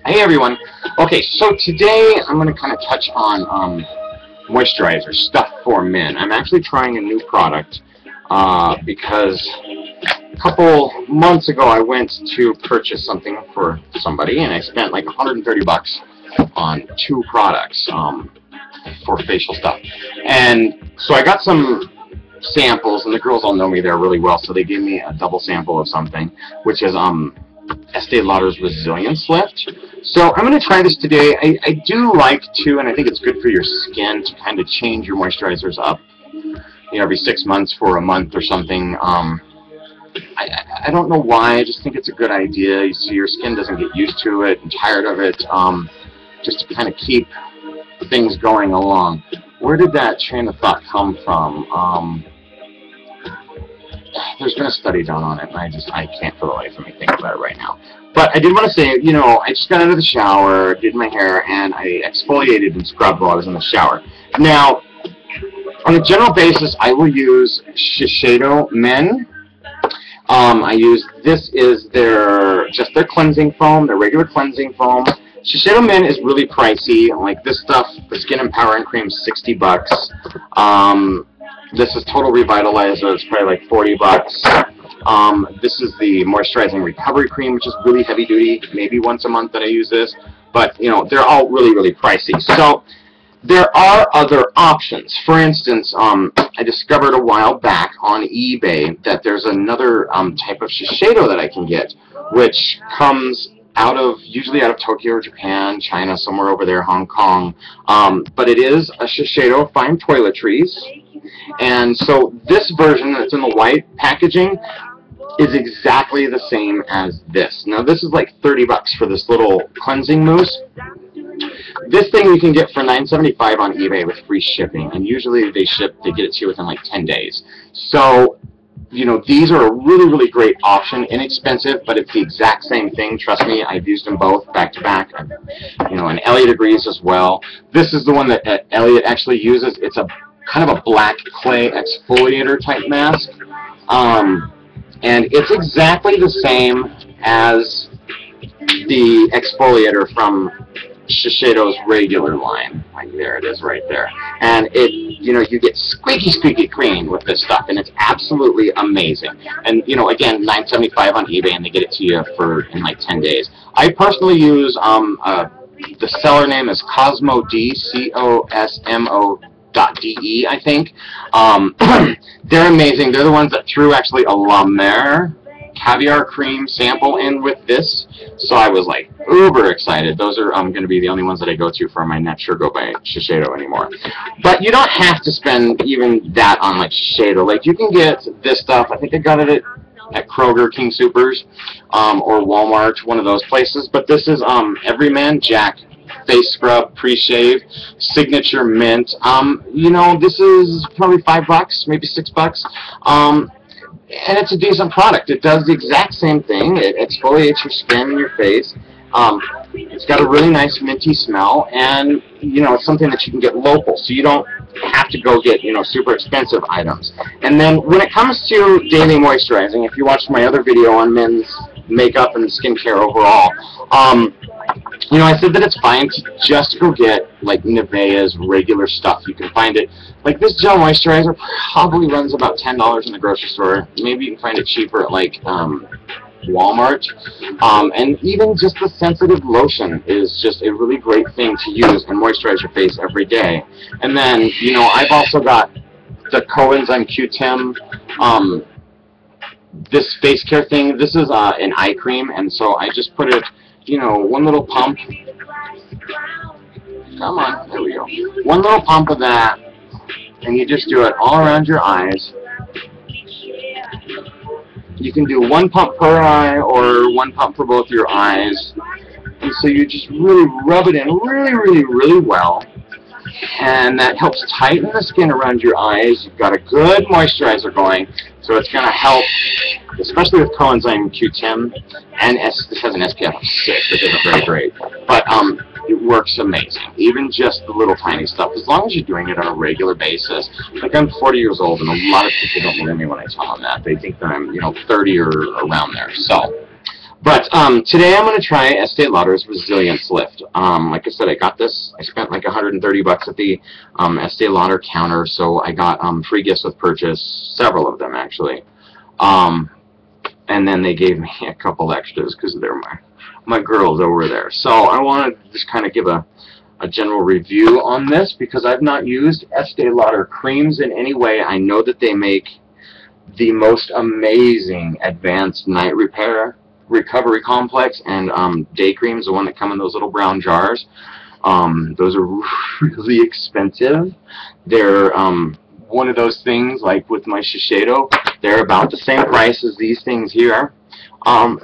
Hey everyone. Okay, so today I'm going to kind of touch on moisturizer stuff for men. I'm actually trying a new product because a couple months ago I went to purchase something for somebody and I spent like 130 bucks on two products for facial stuff. And so I got some samples, and the girls all know me there really well, so they gave me a double sample of something, which is Estee Lauder's Resilience Lift. So I'm going to try this today. I do like to, and I think it's good for your skin to kind of change your moisturizers up, you know, every 6 months for a month or something. I don't know why. I just think it's a good idea. You see, your skin doesn't get used to it and tired of it. Just to kind of keep things going along. Where did that train of thought come from? There's been a study done on it, and I can't for the life of me think about it right now. But I did want to say, you know, I just got out of the shower, did my hair, and I exfoliated and scrubbed while I was in the shower. Now, on a general basis, I will use Shiseido Men. This is just their cleansing foam, their regular cleansing foam. Shiseido Men is really pricey. Like this stuff, the Skin Empowering Cream, 60 bucks. This is Total Revitalizer, it's probably like 40 bucks. This is the Moisturizing Recovery Cream, which is really heavy duty. Maybe once a month that I use this. But, you know, they're all really, really pricey. So, there are other options. For instance, I discovered a while back on eBay that there's another type of Shiseido that I can get, which comes usually out of Tokyo or Japan, China, somewhere over there, Hong Kong. But it is a Shiseido Fine Toiletries. And so this version that's in the white packaging is exactly the same as this. Now this is like 30 bucks for this little cleansing mousse. This thing you can get for $9.75 on eBay with free shipping, and usually they get it to you within like 10 days. So, you know, these are a really, really great option, inexpensive, but it's the exact same thing. Trust me, I've used them both back to back. You know, and Elliot agrees as well. This is the one that Elliot actually uses. It's a kind of a black clay exfoliator type mask, and it's exactly the same as the exfoliator from Shiseido's regular line. Like there it is right there. And you know, you get squeaky, squeaky clean with this stuff, and it's absolutely amazing. And, you know, again, $9.75 on eBay, and they get it to you in like 10 days. I personally use, the seller name is Cosmo D, COSMO.DE, I think. They're amazing. They're the ones that threw actually a La Mer caviar cream sample in with this, so I was like uber excited. Those are going to be the only ones that I go to for my Not Sure Go by Shiseido anymore. But you don't have to spend even that on like Shiseido. Like you can get this stuff. I think I got it at Kroger, King Soopers, or Walmart, one of those places. But this is Everyman Jack face scrub, pre-shave, signature mint. You know, this is probably 5 bucks, maybe 6 bucks. And it's a decent product. It does the exact same thing. It exfoliates your skin and your face. It's got a really nice minty smell, and, you know, it's something that you can get local, so you don't have to go get, you know, super expensive items. And then when it comes to daily moisturizing, if you watched my other video on men's makeup and skincare overall, you know, I said that it's fine to just go get, like, Nivea's regular stuff. You can find it, like, this gel moisturizer probably runs about $10 in the grocery store. Maybe you can find it cheaper at, like, Walmart. And even just the sensitive lotion is just a really great thing to use and moisturize your face every day. And then, you know, I've also got the Coenzyme Q10, this face care thing. This is an eye cream, and so I just put it, you know, one little pump. Come on, there we go. One little pump of that, and you just do it all around your eyes. You can do one pump per eye or one pump for both your eyes. And so you just really rub it in really, really, really well. And that helps tighten the skin around your eyes. You've got a good moisturizer going, so it's going to help, especially with Coenzyme Q10, and this has an SPF of 6, which isn't very great, but it works amazing. Even just the little tiny stuff, as long as you're doing it on a regular basis. Like, I'm 40 years old, and a lot of people don't believe me when I tell them that. They think that I'm, you know, 30 or around there. So, But today I'm going to try Estee Lauder's Resilience Lift. Like I said, I got this. I spent like 130 bucks at the Estee Lauder counter, so I got free gifts with purchase, several of them actually. And then they gave me a couple extras because they're my girls over there. So I wanted to just kind of give a general review on this because I've not used Estee Lauder creams in any way. I know that they make the most amazing advanced night recovery complex and day creams, the one that come in those little brown jars. Those are really expensive. They're one of those things, like with my Shiseido, they're about the same price as these things here.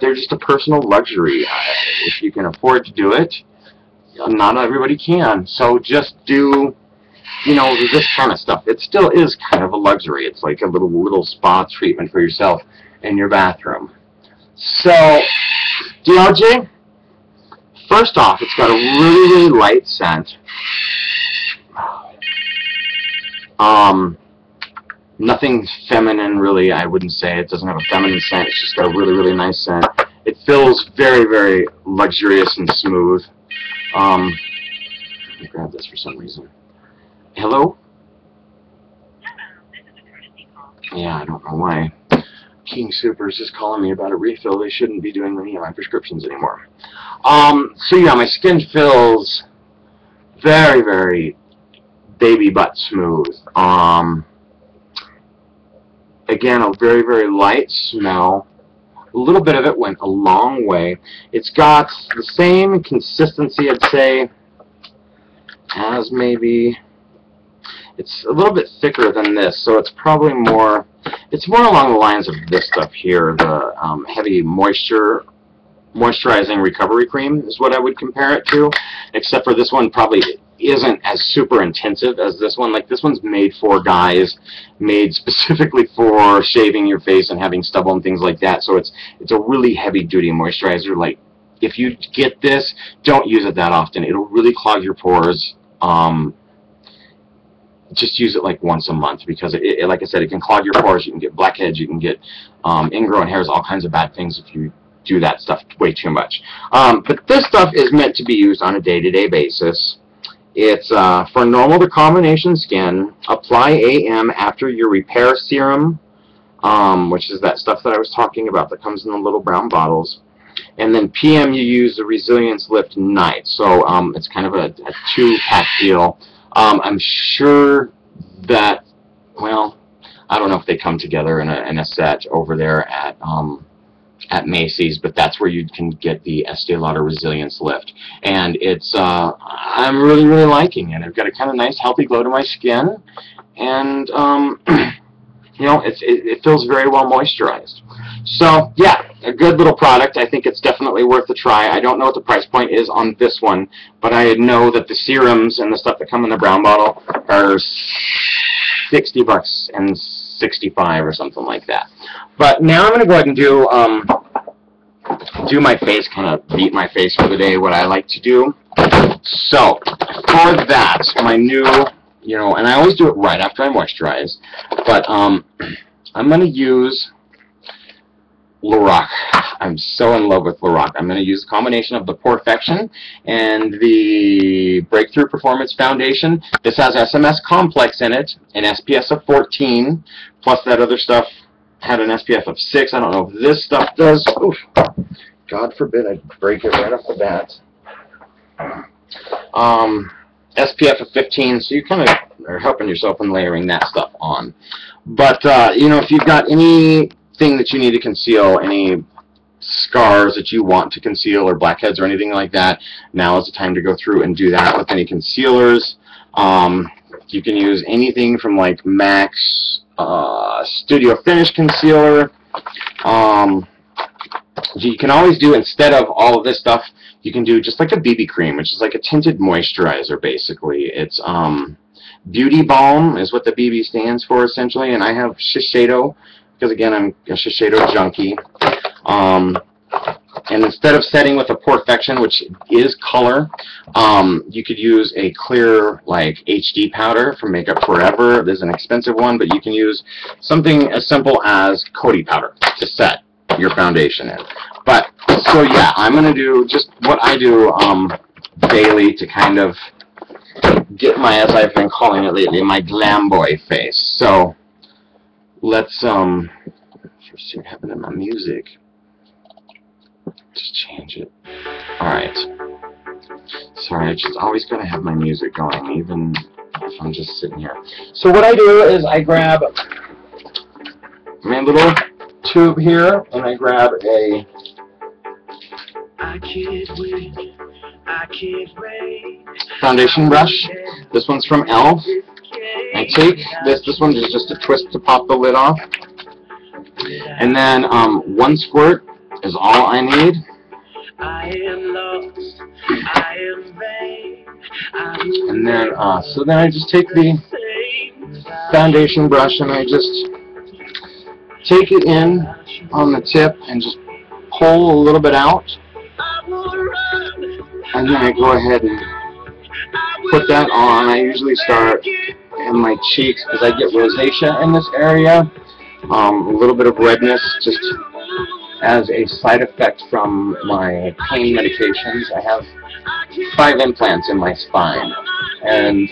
They're just a personal luxury. If you can afford to do it, not everybody can. So just do, you know, this kind of stuff. It still is kind of a luxury. It's like a little spa treatment for yourself in your bathroom. So, DLJ, first off, it's got a really light scent. Nothing feminine, really, I wouldn't say. It doesn't have a feminine scent. It's just got a really nice scent. It feels very luxurious and smooth. Let me grab this for some reason. Hello? Yeah, I don't know why. King Supers is calling me about a refill. They shouldn't be doing any of my prescriptions anymore. So yeah, my skin feels very baby butt smooth. Again, a very light smell. A little bit of it went a long way. It's got the same consistency, I'd say, as maybe, it's a little bit thicker than this, so it's probably more, it's more along the lines of this stuff here, the heavy moisturizing recovery cream is what I would compare it to, except for this one probably isn't as super intensive as this one. Like, this one's made for guys, made specifically for shaving your face and having stubble and things like that, so it's a really heavy duty moisturizer. Like, if you get this, don't use it that often. It'll really clog your pores. Just use it like once a month because it, like I said, it can clog your pores. You can get blackheads, you can get ingrown hairs, all kinds of bad things if you do that stuff way too much. But this stuff is meant to be used on a day-to-day basis. It's for normal to combination skin. Apply AM after your repair serum, which is that stuff that I was talking about that comes in the little brown bottles. And then PM you use the Resilience Lift night. So it's kind of a two-pack deal. I'm sure that, well, I don't know if they come together in a set over there at Macy's, but that's where you can get the Estee Lauder Resilience Lift. And it's, I'm really liking it. I've got a kind of nice, healthy glow to my skin, and, you know, it feels very well moisturized. So, yeah, a good little product. I think it's definitely worth a try. I don't know what the price point is on this one, but I know that the serums and the stuff that come in the brown bottle are 60 bucks and 65 or something like that. But now I'm going to go ahead and do my face, kind of beat my face for the day, what I like to do. So, for that, my new, you know, and I always do it right after I moisturize, but I'm going to use Lorac. I'm so in love with Lorac. I'm going to use a combination of the Perfection and the Breakthrough Performance Foundation. This has SMS Complex in it, an SPF of 14, plus that other stuff had an SPF of 6. I don't know if this stuff does. Oof. God forbid I break it right off the bat. SPF of 15, so you kind of are helping yourself in layering that stuff on. But, you know, if you've got anything that you need to conceal, any scars that you want to conceal or blackheads or anything like that, now is the time to go through and do that with any concealers. You can use anything from like MAC's Studio Finish Concealer. You can always do, instead of all of this stuff, you can do just like a BB cream, which is like a tinted moisturizer, basically. It's Beauty Balm is what the BB stands for, essentially, and I have Shiseido, because again, I'm a Shiseido junkie. And instead of setting with a Perfection, which is color, you could use a clear, like, HD powder from Makeup Forever. There's an expensive one, but you can use something as simple as Coty powder to set your foundation in. But, so yeah, I'm going to do just what I do daily to kind of get my, as I've been calling it lately, my glam boy face. So, let's see what happened to my music. Just change it. Alright. Sorry, I just always gotta have my music going, even if I'm just sitting here. So what I do is I grab my little tube here, and I grab a foundation brush. This one's from e.l.f. I take this one is just a twist to pop the lid off. And then one squirt is all I need. And then, so then I just take the foundation brush and I just take it in on the tip and just pull a little bit out. And then I go ahead and put that on. I usually start in my cheeks because I get rosacea in this area. A little bit of redness just as a side effect from my pain medications. I have 5 implants in my spine, and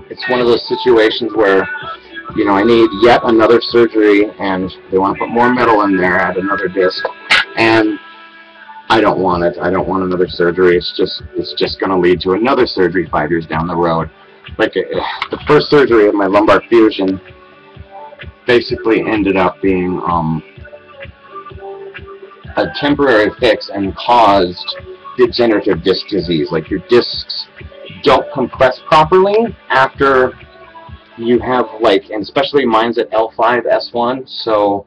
it's one of those situations where, you know, I need yet another surgery, and they want to put more metal in there, add another disc, and I don't want it. I don't want another surgery. It's just going to lead to another surgery 5 years down the road. Like the first surgery of my lumbar fusion basically ended up being a temporary fix and caused degenerative disc disease. Like your discs don't compress properly after you have, like, and especially mine's at L5, S1, so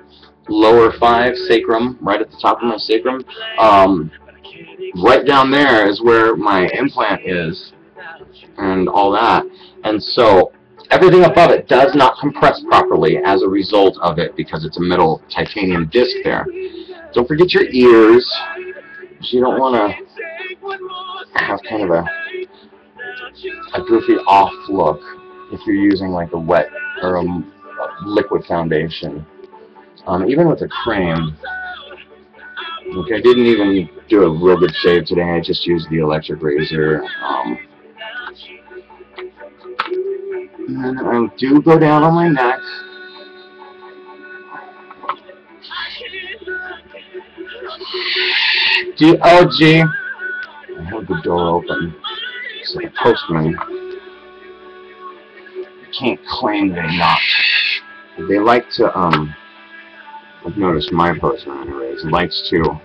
lower 5 sacrum, right at the top of my sacrum. Right down there is where my implant is and all that. And so everything above it does not compress properly as a result of it because it's a metal titanium disc there. Don't forget your ears. You don't want to have kind of a goofy off look if you're using like a wet or a liquid foundation. Even with a cream. Look, I didn't even do a real good shave today. I just used the electric razor. And then I do go down on my neck. Oh, gee. I have the door open. So the postman can't claim they knocked. They like to, I've noticed my postman anyways, likes to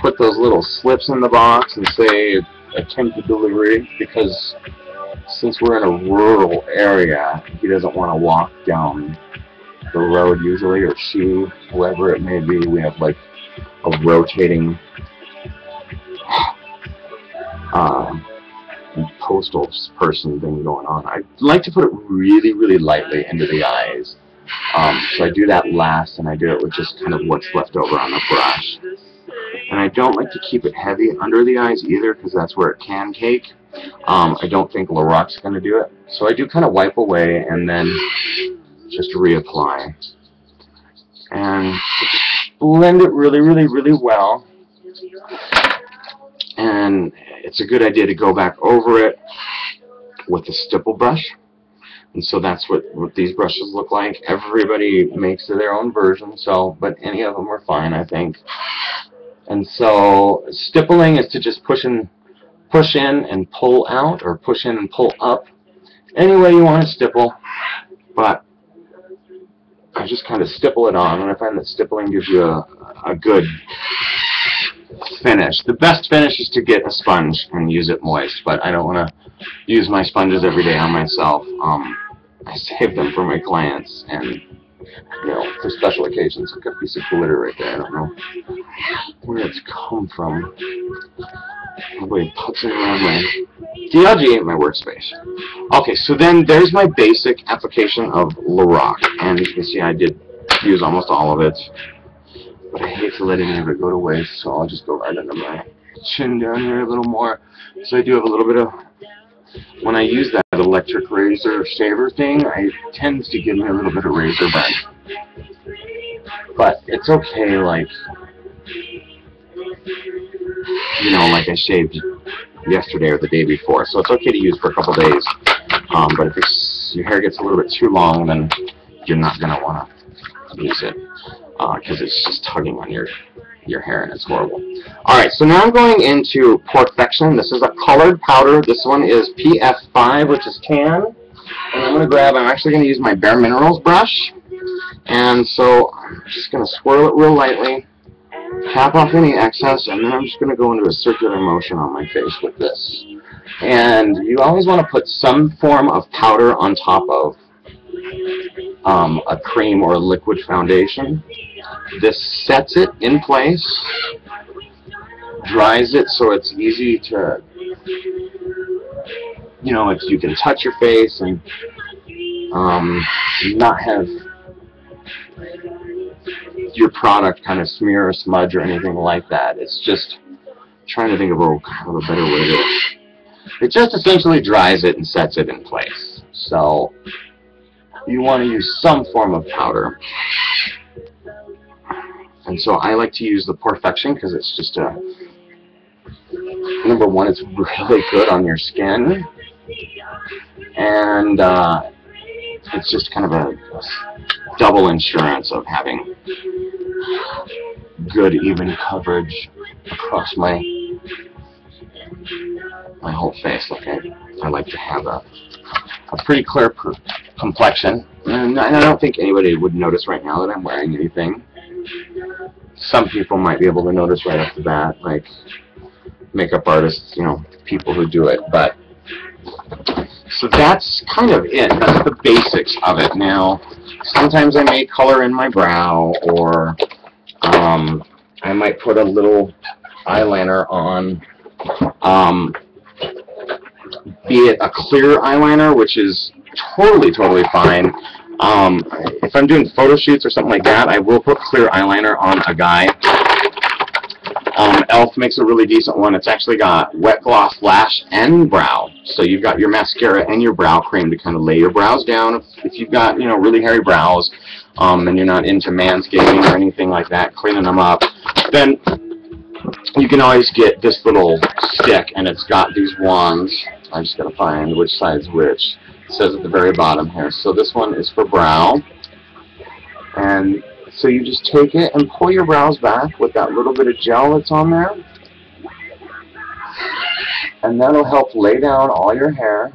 put those little slips in the box and say attempted delivery, because since we're in a rural area, he doesn't want to walk down the road usually, or she, whoever it may be. We have like a rotating postal person thing going on. I like to put it really, really lightly into the eyes. So I do that last, and I do it with just kind of what's left over on the brush. And I don't like to keep it heavy under the eyes either, because that's where it can cake. I don't think Lorack's going to do it. So I do kind of wipe away and then just reapply. And blend it really, really, really well. And it's a good idea to go back over it with a stipple brush. And so that's what these brushes look like. Everybody makes their own version, so, but any of them are fine, I think. And so stippling is to just push in and pull out, or push in and pull up. Any way you want to stipple, but I just kind of stipple it on, and I find that stippling gives you a good finish. The best finish is to get a sponge and use it moist, but I don't want to use my sponges every day on myself. I save them for my clients, and, you know, for special occasions. I've got a piece of glitter right there. I don't know where it's come from. Probably putzing around my DLG, my workspace. Okay, so then there's my basic application of Lorack, and you can see I did use almost all of it, but I hate to let any of it go to waste, so I'll just go right under my chin down here a little more. So I do have a little bit of, when I use that electric razor shaver thing, it tends to give me a little bit of razor burn. But it's okay, like, you know, like I shaved yesterday or the day before. So it's okay to use for a couple days. But if your hair gets a little bit too long, then you're not going to want to use it because it's just tugging on your hair and it's horrible. Alright, so now I'm going into Perfection. This is a colored powder. This one is PF5, which is tan. And I'm actually going to use my Bare Minerals brush. And so I'm just going to swirl it real lightly, tap off any excess, and then I'm just going to go into a circular motion on my face with this. And you always want to put some form of powder on top of a cream or a liquid foundation. This sets it in place, dries it so it's easy to, you know, you can touch your face and not have your product kind of smear or smudge or anything like that. It's just trying to think of a better way to. It just essentially dries it and sets it in place. So you want to use some form of powder. And so I like to use the Perfection because it's just number one, it's really good on your skin. And it's just kind of a double insurance of having good even coverage across my whole face. Okay, I like to have a pretty clear complexion, and I don't think anybody would notice right now that I'm wearing anything. Some people might be able to notice right off the bat, like makeup artists, you know, people who do it. But so that's kind of it. That's the basics of it. Now, sometimes I may color in my brow, or I might put a little eyeliner on. Be it a clear eyeliner, which is totally fine. If I'm doing photo shoots or something like that, I will put clear eyeliner on a guy. e.l.f. makes a really decent one. It's actually got wet gloss, lash, and brow. So you've got your mascara and your brow cream to kind of lay your brows down. If you've got, you know, really hairy brows, and you're not into manscaping or anything like that, cleaning them up, then you can always get this little stick, and it's got these wands. I just gotta find which side's which. It says at the very bottom here. So this one is for brow, and so you just take it and pull your brows back with that little bit of gel that's on there, and that'll help lay down all your hair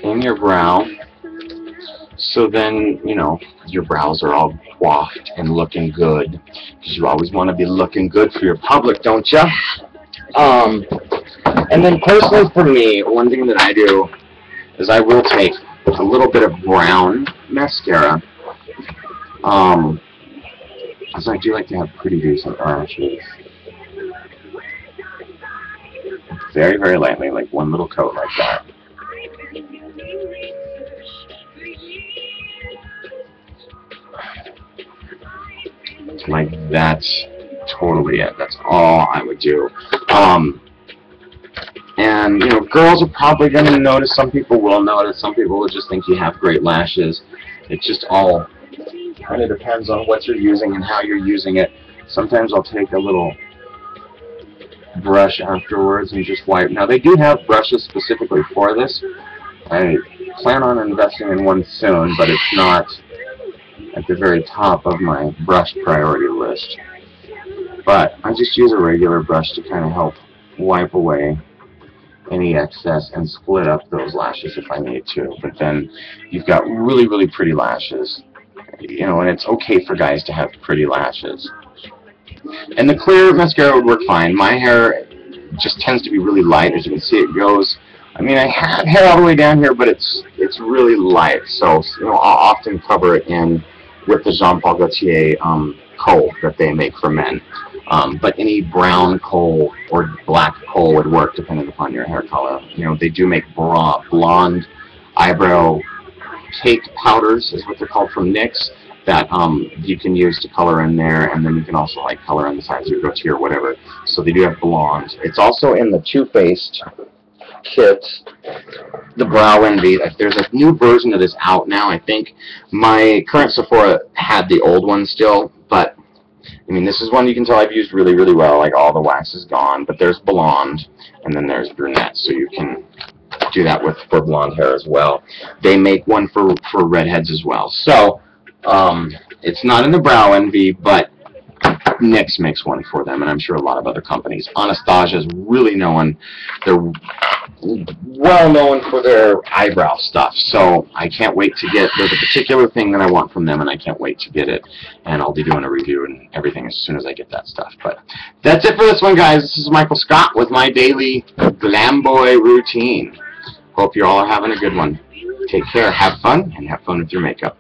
in your brow. So then, you know, your brows are all coiffed and looking good, because you always want to be looking good for your public, don't you? And then personally for me, one thing that I do is I will take a little bit of brown mascara, because I do like to have pretty decent lashes. Very lightly, like one little coat like that. Like, that's totally it. That's all I would do. And, you know, girls are probably going to notice. Some people will notice. Some people will just think you have great lashes. It just all kind of depends on what you're using and how you're using it. Sometimes I'll take a little brush afterwards and just wipe. Now, they do have brushes specifically for this. I plan on investing in one soon, but it's not at the very top of my brush priority list. But I just use a regular brush to kind of help wipe away any excess and split up those lashes if I need to. But then you've got really pretty lashes, you know, and it's okay for guys to have pretty lashes. And the clear mascara would work fine. My hair just tends to be really light. As you can see, it goes, I mean, I have hair all the way down here, but it's really light. So, you know, I'll often cover it in with the Jean Paul Gaultier kohl that they make for men. But any brown kohl or black kohl would work depending upon your hair color. You know, they do make blonde eyebrow cake powders, is what they're called, from NYX, that you can use to color in there, and then you can also like color in the sides of your goatee or whatever. So they do have blonde. It's also in the Too Faced kit, the Brow Envy. There's a new version of this out now, I think. My current Sephora had the old one still, but I mean, this is one you can tell I've used really, really well. Like, all the wax is gone, but there's blonde, and then there's brunette, so you can do that for blonde hair as well. They make one for redheads as well. So, it's not in the Brow Envy, but NYX makes one for them, and I'm sure a lot of other companies. Anastasia's really known. They're well known for their eyebrow stuff, so I can't wait to get, there's a particular thing that I want from them, and I can't wait to get it, and I'll be doing a review and everything as soon as I get that stuff. But that's it for this one, guys. This is Michael Scott with my daily Glam Boy routine. Hope you all are having a good one. Take care, have fun, and have fun with your makeup.